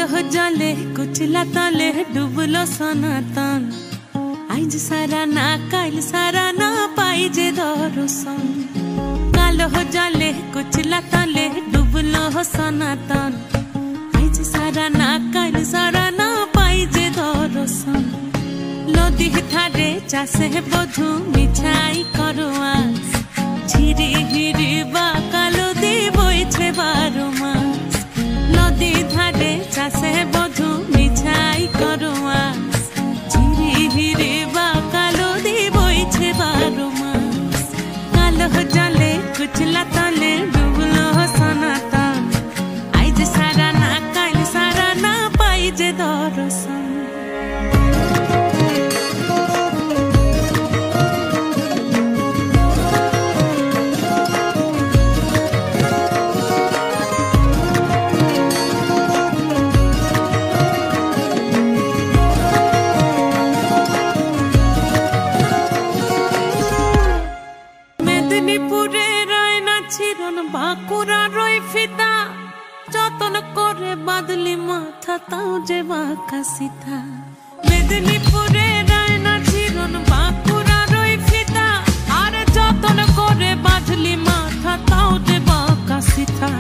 कालो जले कुचला तले डुबलो सनातन आज सारा ना काल सारा ना पाई जे दर्शन कालो जले कुचला तले डुबलो सनातन आज सारा ना काल सारा ना पाई जे दर्शन नदी थारे चासे बधु मिठाई करवा झिरी हिरी बा कालो दी बइछे बारो मास नदी धारे चासे बधु मिठाई करवा झिरी हिरी बा कालो दी बइछे बारो मास कालो जले कुचला तले डुबलो सनातन आज सारा ना काल सारा ना पाई जे दर्शन মেদিনীপুরে রয় না ছিরন বাঁকুড়া রয় ফিতা যতন করে বাদলি মাথা তাও যে বাঁকা সিথা মেদিনীপুরে রয় না ছিরন বাঁকুড়া রয় ফিতা আর যতন করে বাদলি মাথা তাও যে বাঁকা সিথা